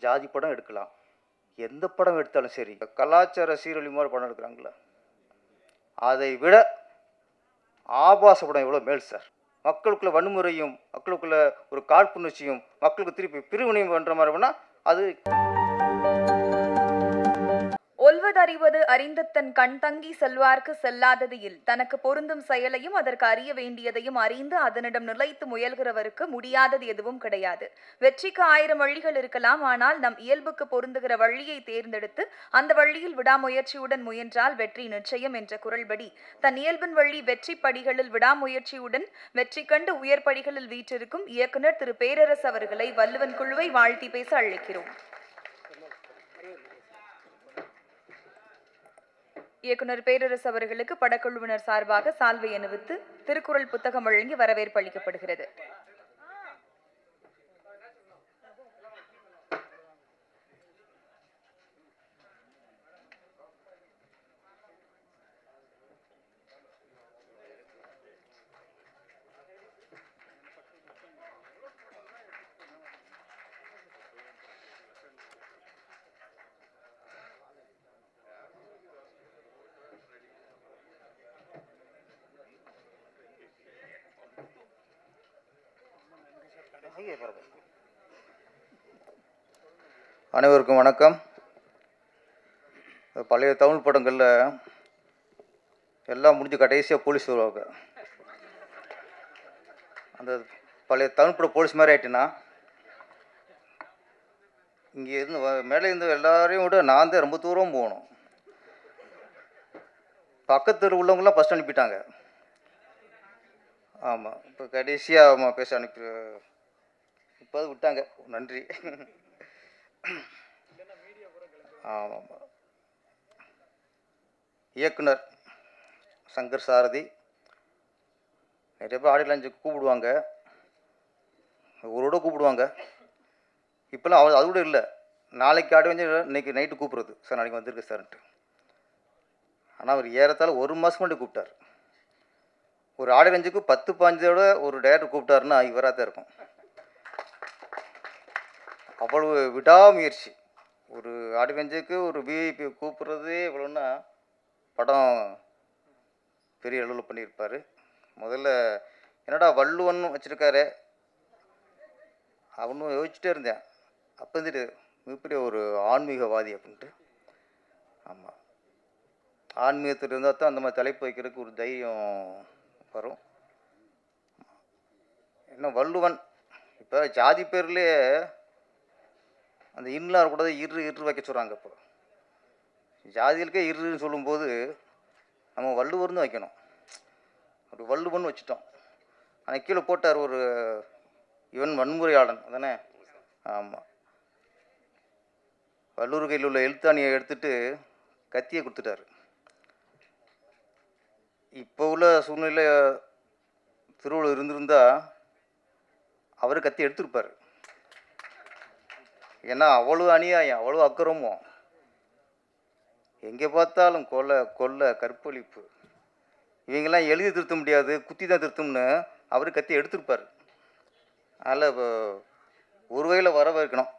ஜாதி படம் எடுக்கலாம், எந்த படம் எடுத்தாலும் சரி, கலாச்சார சீரழிவு மாதிரி படம் எடுக்கிறாங்களா, அதை விட ஆபாச படம் எவ்வளோ மேல் சார். மக்களுக்குள்ள வன்முறையும், மக்களுக்குள்ள ஒரு காழ்ப்புணர்ச்சியும், மக்களுக்கு திருப்பி பிரிவினையும் பண்ணுற மாதிரி வேணால் அது ஒல்வதறிவது அறிந்த தன் கண் தங்கி செல்வார்க்கு செல்லாதது இல். தனக்கு பொருந்தும் செயலையும் அதற்கு அறிய வேண்டியதையும் அறிந்து அதனிடம் நிலைத்து முயல்கிறவருக்கு முடியாதது எதுவும் கிடையாது. வெற்றிக்கு 1000 வழிகள் இருக்கலாம், ஆனால் நம் இயல்புக்கு பொருந்துகிற வழியை தேர்ந்தெடுத்து அந்த வழியில் விடாமுயற்சியுடன் முயன்றால் வெற்றி நிச்சயம் என்ற குரல்படி தன் இயல்பின் வழி வெற்றி படிகளில் விடாமுயற்சியுடன் வெற்றி கண்டு உயர் படிகளில் வீற்றிருக்கும் இயக்குனர் திரு பேரரசு அவர்களை வள்ளுவன் குழுவை வாழ்த்தி பேச அழைக்கிறோம். இயக்குனர் பேரரசு அவர்களுக்கு படக்குழுவினர் சார்பாக சால்வை அணிவித்து திருக்குறள் புத்தகம் வழங்கி வரவேற்பு அளிக்கப்படுகிறது. அனைவருக்கும் வணக்கம். பழைய தமிழ் படங்களில் எல்லாம் முடிஞ்சு கடைசியாக போலீஸ் வருவாங்க. அந்த பழைய தமிழ் படம் போலீஸ் மாதிரி ஆகிட்டுன்னா, இங்கே இருந்து மேலே இருந்து எல்லாரையும் விட நான் தான் ரொம்ப தூரம் போகணும். பக்கத்தில் உள்ளவங்களாம் ஃபஸ்ட் அனுப்பிட்டாங்க. ஆமாம், இப்போ கடைசியாக ஆமாம் பேச அனுப்பி இப்போ விட்டாங்க. நன்றி. ஆமாம், இயக்குனர் சங்கர் சாரதி நிறைய பேர் ஆடியோ லான்ச்சுக்கு கூப்பிடுவாங்க, ஒருவோட கூப்பிடுவாங்க. இப்போல்லாம் அது கூட இல்லை. நாளைக்கு ஆடியோ வந்து இன்றைக்கி நைட்டு கூப்பிட்றது, சார் நாளைக்கு வந்திருக்கு சார்ன்ட்டு. ஆனால் அவர் ஏறத்தாழ 1 மாதம் முன்னாடி கூப்பிட்டார். ஒரு ஆடியோ லான்ச்சுக்கு 10-15 ஒரு டேரக்டர் கூப்பிட்டாருன்னா இவராக தான் இருக்கும். அவ்வளவு விடாமுயற்சி. ஒரு ஆடியோ லான்ச்சுக்கு ஒரு விஐபி கூப்பிட்றதே இவ்வளோன்னா படம் பெரிய அளவில் பண்ணியிருப்பார். முதல்ல என்னடா வள்ளுவன் வச்சுருக்காரு அவனும் யோசிச்சுட்டே இருந்தேன். அப்போ வந்துட்டு மிகப்பெரிய ஒரு ஆன்மீகவாதி அப்படின்ட்டு. ஆமாம், ஆன்மீகத்தில் இருந்தால் தான் அந்த மாதிரி தலைப்பு வைக்கிறதுக்கு ஒரு தைரியம் வரும். என்ன வள்ளுவன் இப்போ ஜாதி பேர்லேயே அந்த இன்னும் கூட இரு வைக்க சொல்கிறாங்க. இப்போ ஜாதிகளுக்கே இருன்னு சொல்லும்போது நம்ம வள்ளுவர்னு வைக்கணும். ஒரு வள்ளுவன் வச்சுட்டோம். ஆனால் கீழே போட்டார் ஒரு இவன் வன்முறையாளன் அதானே. ஆமாம், வள்ளுவர் கையில் உள்ள எழுத்தாணியை எடுத்துட்டு கத்தியை கொடுத்துட்டாரு. இப்போ உள்ள சூழ்நிலை திருவள்ளுவர் இருந்திருந்தால் அவர் கத்தி எடுத்திருப்பார். ஏன்னா அவ்வளோ அநியாயம், அவ்வளோ அக்கிரமம், எங்கே பார்த்தாலும் கொலை கற்பழிப்பு, இவங்கெல்லாம் எழுதி திருத்த முடியாது, குத்தி தான் திருத்தம்னு அவர் கத்தி எடுத்திருப்பார். அதில் இப்போ ஒரு வகையில் வரவேற்கணும்.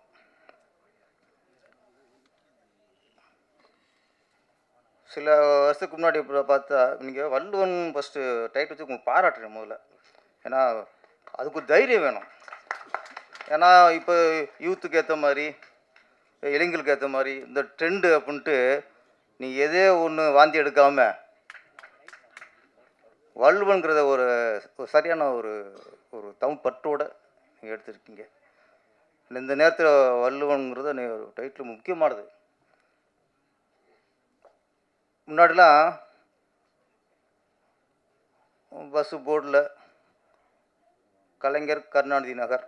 சில வருஷத்துக்கு முன்னாடி பார்த்தா நீங்கள் வள்ளுவன் ஃபஸ்ட்டு டைட்டில் வச்சு உங்களுக்கு பாராட்டுறேன் முதல்ல. ஏன்னா அதுக்கு ஒரு தைரியம் வேணும். ஏன்னா இப்போ யூத்துக்கு ஏற்ற மாதிரி, இளைஞர்களுக்கு ஏற்ற மாதிரி இந்த ட்ரெண்டு அப்படின்ட்டு நீ எதே ஒன்று வாந்தி எடுக்காமல் வள்ளுவன்கிறத ஒரு சரியான ஒரு தமிழ் பற்றோடு நீங்கள் எடுத்துருக்கீங்க. இந்த நேரத்தில் வள்ளுவன்கிறத டைட்டில் முக்கியமானது. முன்னாடிலாம் பஸ்ஸு போர்டில் கலைஞர் கருணாநிதி நகர்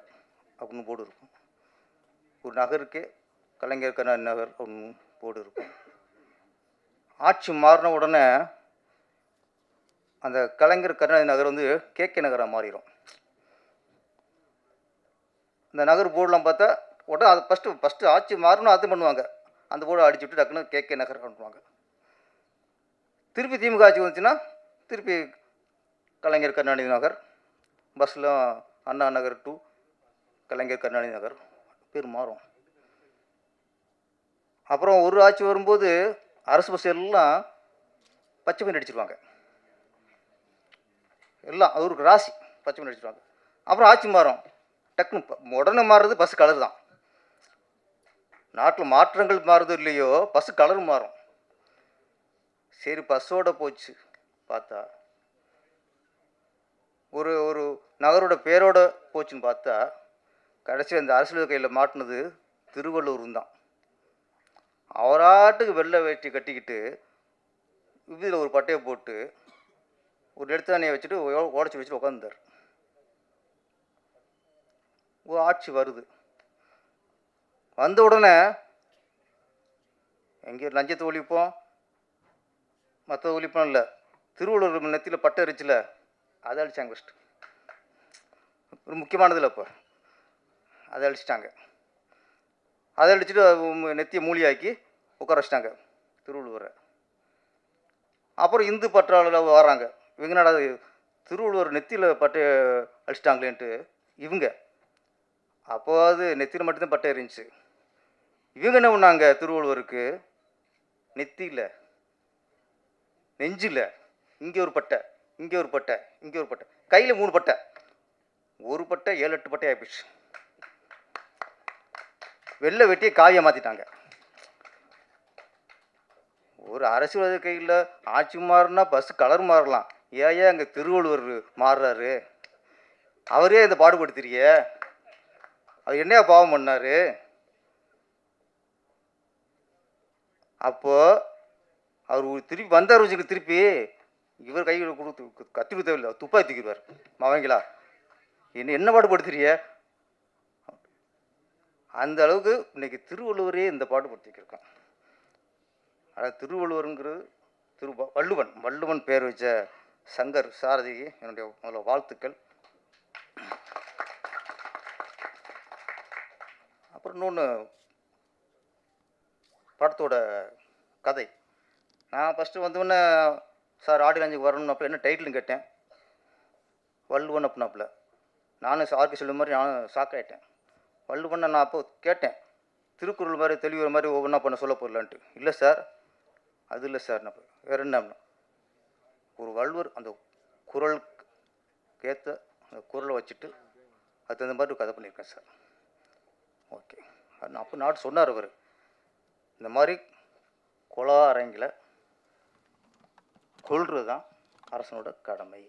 அப்படின்னு போர்டு இருக்கும். ஒரு நகருக்கே கலைஞர் கருணாநிதி நகர் அப்படின்னு போர்டு இருக்கும். ஆட்சி மாறின உடனே அந்த கலைஞர் கருணாநிதி நகர் வந்து கேகே நகராக மாறிடும். இந்த நகர் போர்டெலாம் பார்த்தா உடனே அது ஃபஸ்ட்டு ஆட்சி மாறணும் அது பண்ணுவாங்க. அந்த போர்டை அடிச்சு விட்டு டக்குன்னு கேகே நகர் பண்ணுவாங்க. திருப்பி திமுக ஆட்சி வந்துச்சுன்னா திருப்பி கலைஞர் கருணாநிதி நகர், பஸ்ஸில் அண்ணா நகர் டு கலைஞர் கருணாநிதி நகர் பேர் மாறும். அப்புறம் ஒரு ஆட்சி வரும்போது அரசு பஸ் எல்லாம் பச்சை பெயிண்ட் அடிச்சிருவாங்க, எல்லாம் அவருக்கு ராசி பச்சை பெயிண்ட் அடிச்சிருவாங்க. அப்புறம் ஆட்சி மாறும், டக்குன்னு உடனே மாறுறது பஸ் கலர் தான். நாட்டில் மாற்றங்கள் மாறுது இல்லையோ, பஸ் கலர் மாறும். சரி பஸ்ஸோட போச்சு பார்த்தா, ஒரு ஒரு நகரோட பேரோட போச்சுன்னு பார்த்தா, கடைசி அந்த அரசியல் கையில் மாட்டினது திருவள்ளூர் தான். அவராட்டுக்கு வெள்ளை வேட்டி கட்டிக்கிட்டு இதில் ஒரு பட்டையை போட்டு ஒரு எடுத்தானையை வச்சுட்டு உடச்சி வச்சுட்டு உட்காந்துட்டார். ஒரு ஆட்சி வருது, வந்த உடனே எங்கே லஞ்சத்தை ஒழிப்போம், மற்ற ஒழிப்போம் இல்லை, திருவள்ளூர் நெத்தியில் பட்டை அரிச்சில் அதை அழிச்சாங்க ஃபஸ்ட்டு. ஒரு முக்கியமானதில்லை, இப்போ அதை அழிச்சிட்டாங்க. அதை அழிச்சிட்டு நெத்தியை மூலியாக்கி உட்கார வச்சிட்டாங்க திருவள்ளுவரை. அப்புறம் இந்து பற்றாளர் வராங்க, இவங்க நட திருவள்ளுவர் நெத்தியில் பட்டை அழிச்சிட்டாங்களேன்ட்டு இவங்க. அப்போது நெத்தியில் மட்டும்தான் பட்டை இருந்துச்சு. இவங்க என்ன பண்ணாங்க, திருவள்ளுவருக்கு நெத்தியில் நெஞ்சில் இங்கே ஒரு பட்டை, இங்கே ஒரு பட்டை, இங்கே ஒரு பட்டை, கையில் 3 பட்டை, ஒரு பட்டை 7-8 பட்டை ஆகிப்போச்சு. வெள்ளை வெட்டியை காவியை மாற்றிட்டாங்க. ஒரு அரசியல் கையில் ஆட்சி மாறினா பஸ் கலர் மாறலாம், ஏன் அங்கே திருவள்ளுவர் மாறுறாரு? அவரே இந்த பாடுபடுத்துறிய, அவர் என்னையா பாவம் பண்ணார்? அப்போது அவர் திருப்பி வந்தார் வச்சுக்க, திருப்பி இவர் கையில் கொடுத்து கத்தி தேவையில்லை, துப்பாக்கி தூக்கிடுவார். அவங்களா என்ன பாடுபடுத்துறிய? அந்த அளவுக்கு இன்னைக்கு திருவள்ளுவரே இந்த பாடுபடுத்திக்கிருக்கான். அதாவது திருவள்ளுவருங்கிறது வள்ளுவன் பேர் வச்ச சங்கர் சாரதிக்கு என்னுடைய முதல்ல வாழ்த்துக்கள். அப்புறம் இன்னொன்று, படத்தோட கதை. நான் ஃபஸ்ட்டு வந்தோடனே சார் ஆடியோ லான்ச்சுக்கு வரணும்னாப்புல என்ன டைட்டில்னு கேட்டேன். வள்ளுவன் அப்படின்னாப்புல. நானும் சாருக்கு சொல்லும் மாதிரி நானும் ஷாக்காயிட்டேன். வள்ளுவன் நான் அப்போ கேட்டேன், திருக்குறள் மாதிரி தெளிவுற மாதிரி ஒவ்வொன்றா பண்ண சொல்ல போடலான்ட்டு. இல்லை சார், அது இல்லை சார். நான் வேறு என்ன, ஒரு வள்ளுவர் அந்த குறளுக்கு ஏற்ற அந்த குறளை வச்சுட்டு அது தகுந்த மாதிரி கதை பண்ணியிருக்கேன் சார். ஓகே, அப்போ நாட்டு சொன்னார் அவர், இந்த மாதிரி கொலா அரங்கில் கொள்வது தான் அரசனோட கடமை.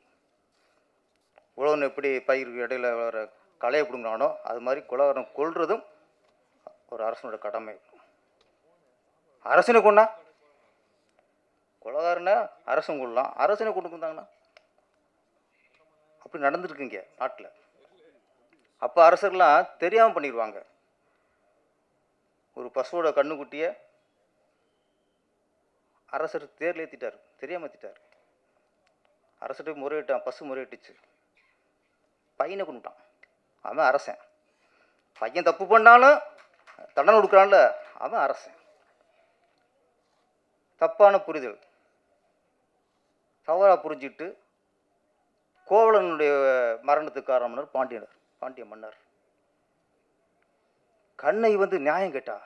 உழவன் எப்படி பயிர் இடையில வர களையை பிடுங்கினானோ அது மாதிரி கொலகாரன் கொள்றதும் ஒரு அரசனோட கடமை. அரசனை கொண்டா கொலகாரனை அரசன் கொள்ளலாம், அரசனை கொண்டு வந்தாங்கன்னா அப்படி நடந்துருக்குங்க நாட்டில். அப்போ அரசர்லாம் தெரியாமல் பண்ணிடுவாங்க. ஒரு பசுவோட கண்ணுக்குட்டியை அரசர் தேர்ல ஏற்றிட்டார், தெரியாமல் ஏற்றிட்டார். அரசர்கிட்ட முறையிட்டான், பசு முறையிட்டுச்சு, பையனை கொண்டுட்டான். அவன் அரசன். பையன் தப்பு பண்ணாலும் தண்டனை கொடுக்குறான்ல, அவன் அரசன். தப்பான புரிதல், தவறாக புரிஞ்சுக்கிட்டு கோவலனுடைய மரணத்துக்கு காரணம் பாண்டிய மன்னர். கண்ணை வந்து நியாயம் கேட்டா,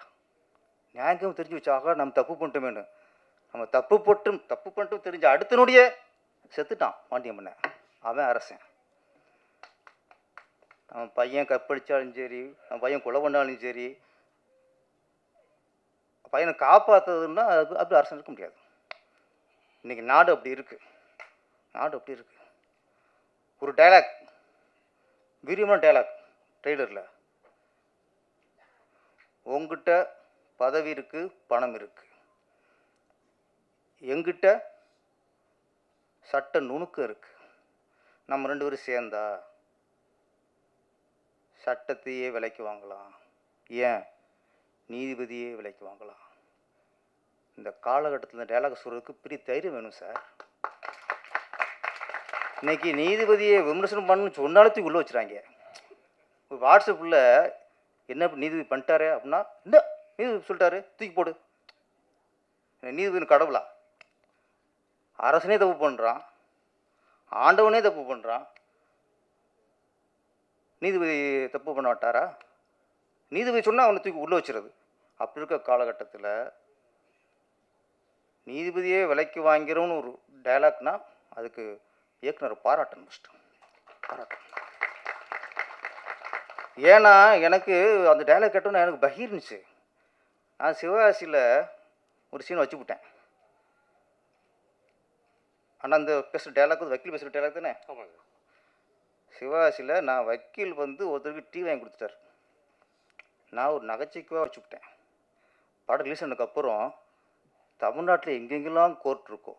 நியாயம் தெரிஞ்சு வச்சாக நம்ம தப்பு பண்ணிட்டோமேனு. நம்ம தப்பு பண்ணிட்டு தெரிஞ்ச அடுத்த நொடியே செத்துட்டான் பாண்டிய மன்னன். அவன் அரசன். அவன் பையன் கற்பழிச்சாலும் சரி, அவன் பையன் கொலை பண்ணாலும் சரி, பையனை காப்பாற்றுறதுன்னா அப்படி அரசன் இருக்க முடியாது. இன்றைக்கி நாடு அப்படி இருக்குது. ஒரு டைலாக், வீரியமான டைலாக் ட்ரெய்லரில், உங்ககிட்ட பதவி இருக்குது, பணம் இருக்குது, எங்கிட்ட சட்ட நுணுக்கம் இருக்குது. நம்ம 2 பேரும் சேர்ந்தா சட்டத்தையே விலைக்கு வாங்கலாம், ஏன் நீதிபதியே விலைக்கு வாங்கலாம். இந்த காலகட்டத்தில் இந்த டைலாக் சொல்கிறதுக்கு பெரிய தைரியம் வேணும் சார். இன்றைக்கி நீதிபதியை விமர்சனம் பண்ணணும்னு சொன்னாலும் உள்ளே வச்சுறாங்க. ஒரு வாட்ஸ்அப்பில் என்ன நீதிபதி பண்ணிட்டாரே அப்படின்னா, இந்த நீதிபதி சொல்லிட்டாரு தூக்கி போடு. நீதிபதி கடவுளா? அரசனே தப்பு பண்ணுறான், ஆண்டவனே தப்பு பண்ணுறான், நீதிபதி தப்பு பண்ண மாட்டாரா? நீதிபதி சொன்னால் அவனை தூக்கி உள்ளே வச்சுறது. அப்படி இருக்க காலகட்டத்தில் நீதிபதியே விலைக்கு வாங்கிறோன்னு ஒரு டைலாக்னா அதுக்கு இயக்குனர் பாராட்டணும் ஃபஸ்ட்டு, பாராட்டணும். ஏன்னா எனக்கு அந்த டைலாக் கேட்டோன்னா எனக்கு பகீர்னுச்சு. நான் சிவகாசியில் ஒரு சீன் வச்சுவிட்டேன். ஆனால் அந்த பேசுகிற டைலாக் வந்து வக்கீல் பேசுகிற டைலாக் தானே. ஆமாங்க. சிவகாசியில் நான் வக்கீல் வந்து ஒருத்தருக்கு டீ வாங்கி கொடுத்துட்டார். நான் ஒரு நகைச்சுவைக்காக வச்சுவிட்டேன். படம் ரிலீஸ் ஆனதுக்கப்புறம் தமிழ்நாட்டில் எங்கெங்கெல்லாம் கோர்ட் இருக்கோ,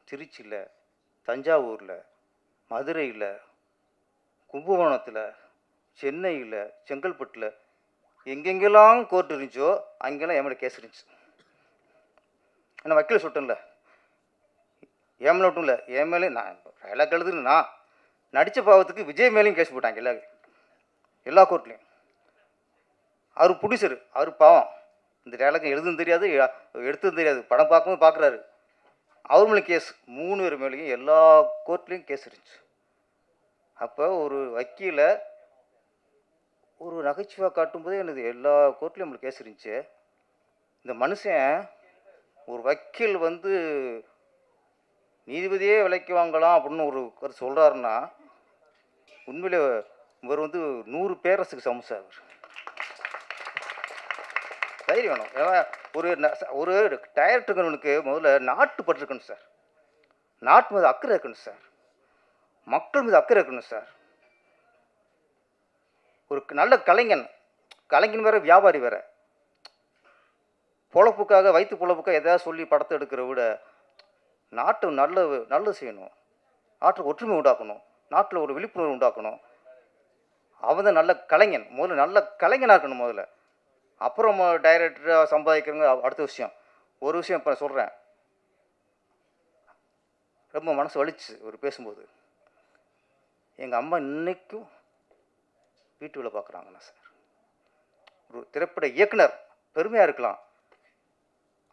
திருச்சியில், தஞ்சாவூரில், மதுரையில், கும்பகோணத்தில், சென்னையில், செங்கல்பட்டில் எங்கெங்கெல்லாம் கோர்ட் இருந்துச்சோ அங்கெல்லாம் என் மேலே கேஸ் இருந்துச்சு. நான் வக்கீல் சொல்லிட்டேன்ல, என் மேலே மட்டும் இல்லை, என் மேலே நான் டைலாக் எழுதுன்னு நான் நடித்த பாவத்துக்கு விஜய் மேலேயும் கேஸ் போட்டாங்க எல்லா கோர்ட்லேயும். அவர் ப்ரொடியூசர், அவர் பாவம் இந்த டைலாக் எழுதுன்னு தெரியாது, எடுத்ததும் தெரியாது, படம் பார்க்கும்போது பார்க்குறாரு. அவர் மேலே கேஸ், 3 பேர் மேலேயும் எல்லா கோர்ட்லேயும் கேஸ் இருந்துச்சு. அப்போ ஒரு வக்கீலை ஒரு நகைச்சுவாக காட்டும்போதே எனக்கு எல்லா கோர்ட்லேயும் நம்மளுக்கு கேஸ் இருந்துச்சு. இந்த மனுஷன் ஒரு வக்கீல் வந்து நீதிபதியே விலைக்கு வாங்கலாம் அப்படின்னு ஒரு கருத்து சொல்கிறாருன்னா உண்மையிலே இவர் வந்து 100 பேரரசுக்கு சமம் சார். அவர் தைரியம் வேணும். ஏன்னா ஒரு டைரக்டருங்களுக்கு முதல்ல நாட்டு பற்று இருக்கணும் சார், நாட்டு மீது அக்கறை இருக்கணும் சார், மக்கள் மீது அக்கறை இருக்கணும் சார். ஒரு நல்ல கலைஞன் வேறு, வியாபாரி வேறு. பொழப்புக்காக, வயிற்று பொழப்புக்காக எதாவது சொல்லி படத்தை எடுக்கிற விட நாட்டு நல்லது செய்யணும், நாட்டுக்கு ஒற்றுமை உண்டாக்கணும், நாட்டில் ஒரு விழிப்புணர்வு உண்டாக்கணும். அவன் தான் நல்ல கலைஞன். முதல்ல நல்ல கலைஞனாக இருக்கணும் முதல்ல. அப்புறம் டைரக்டராக சம்பாதிக்கிறவங்க அடுத்த விஷயம். ஒரு விஷயம் இப்போ சொல்கிறேன், ரொம்ப மனசு வலிச்சு ஒரு பேசும்போது. எங்கள் அம்மா இன்றைக்கும் வீட்டு வேலை பார்க்குறாங்கண்ணா சார். ஒரு திரைப்பட இயக்குனர் பெருமையாக இருக்கலாம்,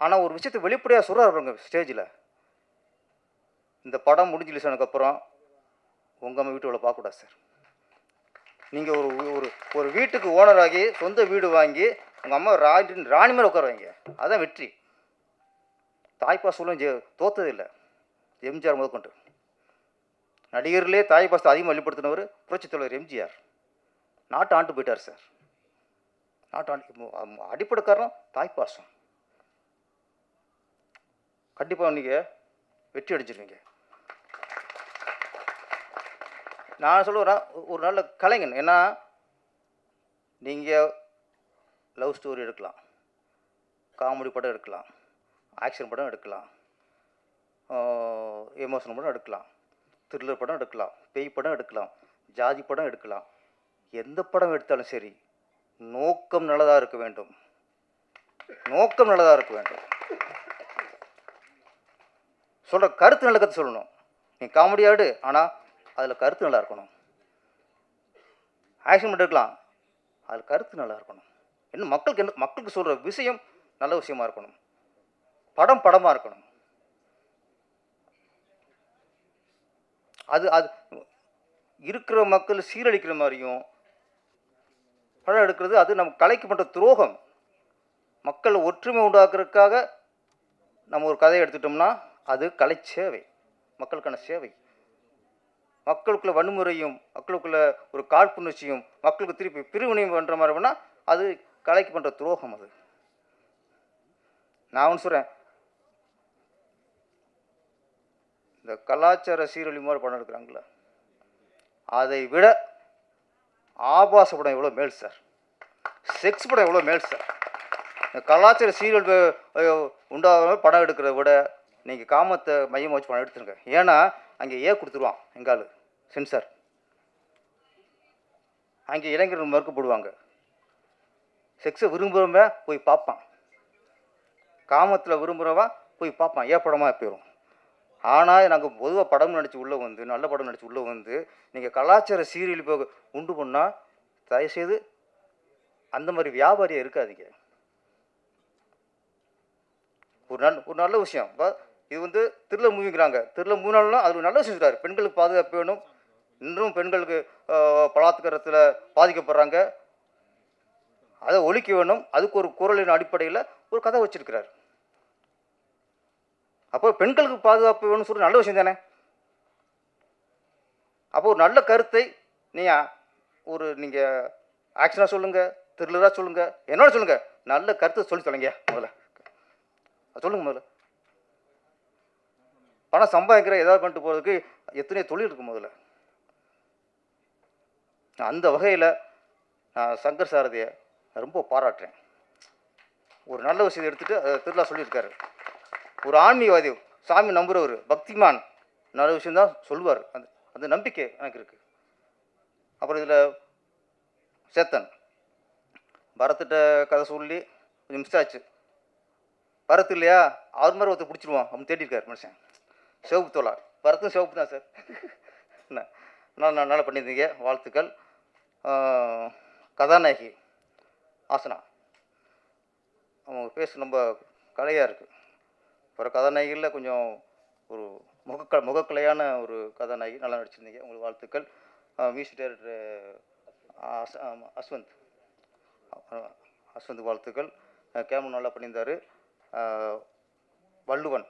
ஆனால் ஒரு விஷயத்தை வெளிப்படையாக சொல்கிறாருங்க ஸ்டேஜில். இந்த படம் முடிஞ்சு ரிலீஸ் ஆனதுக்கப்புறம் உங்கள் அம்மா வீட்டு வேலை பார்க்கக்கூடாது சார். நீங்கள் ஒரு வீட்டுக்கு ஓனராகி சொந்த வீடு வாங்கி உங்கள் அம்மா ராணி மேலே உட்கார வைங்க, அதுதான் வெற்றி. தாய்ப்பாசலும் தோத்ததில்லை. எம்ஜிஆர் முதற்கொண்டு நடிகர்களே தாய்ப்பாசத்தை அதிகமாக வெளிப்படுத்தினவர் புரட்சித் தலைவர் எம்ஜிஆர். நாட்டை ஆண்டு போயிட்டார் சார். அடிப்படை காரணம் தாய்ப்பாசம். கண்டிப்பாக நீங்கள் வெற்றி அடிச்சிருவீங்க. நான் சொல்லுறேன், ஒரு நல்ல கலைஞன். ஏன்னா நீங்கள் லவ் ஸ்டோரி எடுக்கலாம், காமெடி படம் எடுக்கலாம், ஆக்ஷன் படம் எடுக்கலாம், எமோஷனல் படம் எடுக்கலாம், த்ரில்லர் படம் எடுக்கலாம், பேய் படம் எடுக்கலாம், ஜாதி படம் எடுக்கலாம். எந்த படம் எடுத்தாலும் சரி நோக்கம் நல்லதாக இருக்க வேண்டும், நோக்கம் நல்லதாக இருக்க வேண்டும். சொல்கிற கருத்து நல்ல கருத்து சொல்லணும். நீ காமெடியாடு, ஆனால் அதில் கருத்து நல்லா இருக்கணும். ஆக்ஷன் படம் எடுக்கலாம், அதில் கருத்து நல்லா இருக்கணும். என்ன மக்களுக்கு சொல்கிற விஷயம் நல்ல விஷயமா இருக்கணும். படமாக இருக்கணும். அது இருக்கிற மக்கள் சீரழிக்கிற மாதிரியும் படம் எடுக்கிறது அது நம்ம கலைக்கு பண்ணுற துரோகம். மக்கள் ஒற்றுமை உண்டாக்குறதுக்காக நம்ம ஒரு கதையை எடுத்துட்டோம்னா அது கலை சேவை, மக்களுக்கான சேவை. மக்களுக்குள்ள வன்முறையும், மக்களுக்குள்ள ஒரு காழ்ப்புணர்ச்சியும், மக்களுக்கு திருப்பி பிரிவினையும் பண்ணுற மாதிரி பண்ணால் அது கலைக்கு பண்ணுற துரோகம். அது நான் ஒன்று சொல்கிறேன், இந்த கலாச்சார சீரழி மாதிரி படம் எடுக்கிறாங்களே, அதை விட ஆபாச படம் எவ்வளோ மேல் சார், செக்ஸ் படம் எவ்வளோ மேல் சார். இந்த கலாச்சார சீரியல் உண்டாக படம் எடுக்கிறத விட நீங்கள் காமத்தை மையமாக வச்சு படம் எடுத்துருங்க. ஏன்னா அங்கே கொடுத்துருவான் எங்கால் சென்சார். அங்கே இளைஞர்கள் மறுக்கப்படுவாங்க. செக்ஸை விரும்புகிறவன் போய் பார்ப்பான், காமத்தில் விரும்புகிறவன் போய் பார்ப்பான், படமாக போயிடும். ஆனால் நாங்கள் பொதுவாக படம் நடித்து உள்ளே வந்து, நல்ல படம் நடித்து உள்ளே வந்து நீங்கள் கலாச்சார சீரியல் இப்போ உண்டு பண்ணால் தயவுசெய்து அந்த மாதிரி வியாபாரியாக இருக்காதீங்க. ஒரு நல்ல விஷயம். இப்போ இது வந்து த்ரில்லர் மூவிங்கிறாங்க. த்ரில்லர் மூவினாலும் அது ஒரு நல்ல விஷயம் சொல்கிறார். பெண்களுக்கு பாதுகாப்பு வேணும். இன்னும் பெண்களுக்கு பலாத்காரத்தில் பாதிக்கப்படுறாங்க. அதை ஒழிக்க வேணும். அதுக்கு ஒரு குரலின் அடிப்படையில் ஒரு கதை வச்சிருக்கிறார். அப்போ பெண்களுக்கு பாதுகாப்பு வேணும்னு சொல்லி நல்ல விஷயம் தானே. அப்போ ஒரு நல்ல கருத்தை நீங்கள் ஆக்ஷனாக சொல்லுங்கள், த்ரில்லராக சொல்லுங்கள், என்னோட சொல்லுங்கள், நல்ல கருத்தை சொல்லி தொலைங்க. முதல்ல சொல்லுங்கள். முதல்ல பணம் சம்பாதிக்கிற ஏதாவது பண்ணிட்டு போகிறதுக்கு எத்தனையோ தொழில் இருக்குது. முதல்ல அந்த வகையில் நான் சங்கர் சாரதியை ரொம்ப பாராட்டுறேன். ஒரு நல்ல விஷயத்தை எடுத்துகிட்டு அதை திருவிழா சொல்லியிருக்காரு. ஒரு ஆன்மீகவாதி, சாமி நம்புகிறவர், பக்திமான் நல்ல விஷயந்தான் சொல்லுவார். அந்த நம்பிக்கை எனக்கு இருக்குது. அப்புறம் இதில் சேத்தன் பரத்திட்ட கதை சொல்லி கொஞ்சம் மிஸ் ஆச்சு. பரத் இல்லையா, அவர் மாதிரி ஒருத்தர் பிடிச்சிருவான் அப்படின்னு தேடிருக்கார் மனுஷன். சிவப்பு தோலா, பரத்தும் சிவப்பு தான் சார். என்ன நல்லா பண்ணியிருந்தீங்க, வாழ்த்துக்கள். கதாநாயகி ஆசனா, அவங்க பேச ரொம்ப கலையாக இருக்குது. அப்புறம் கதாநாயகியில் கொஞ்சம் ஒரு முகக்கலையான ஒரு கதாநாயகி, நல்லா நடிச்சிருந்தீங்க, உங்களுக்கு வாழ்த்துக்கள். மியூசிக் டைரக்டர் அஸ்வந்த் வாழ்த்துக்கள். கேமரா நல்லா பண்ணியிருந்தார். வள்ளுவன்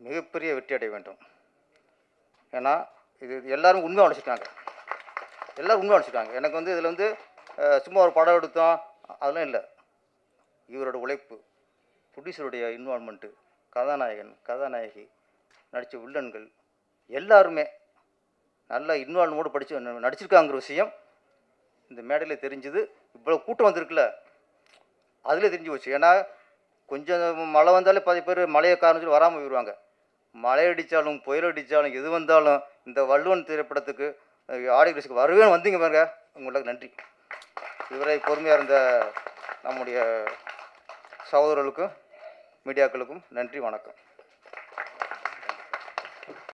மிகப்பெரிய வெற்றி அடைய வேண்டும். ஏன்னா இது எல்லாரும் உண்மையாக உழைச்சிட்டாங்க. எல்லோரும் உண்மையாக உழைச்சிட்டாங்க. எனக்கு இதில் சும்மா ஒரு படம் எடுத்தோம் அதெல்லாம் இல்லை. இவரோட உழைப்பு, ப்ரொடியூசருடைய இன்வால்மெண்ட்டு, கதாநாயகன், கதாநாயகி, நடித்த வில்லன்கள் எல்லாருமே நல்ல இன்வால்வ்மோடு நடிச்சிருக்காங்கிற விஷயம் இந்த மேடையில் தெரிஞ்சுது. இவ்வளோ கூட்டம் வந்திருக்குல்ல, அதில் தெரிஞ்சு போச்சு. ஏன்னா கொஞ்சம் மழை வந்தாலே பாதி பேர் மழையை காரணம் சொல்லி வராமல் போயிடுவாங்க. மழை அடித்தாலும் புயல் அடித்தாலும் எது வந்தாலும் இந்த வள்ளுவன் திரைப்படத்துக்கு ஆடியோஸ்க்கு வரவே வந்தீங்க பாருங்க, உங்களுக்கு நன்றி. இதுவரை பொறுமையாக இருந்த நம்முடைய சகோதரர்களுக்கும் மீடியாக்களுக்கும் நன்றி, வணக்கம்.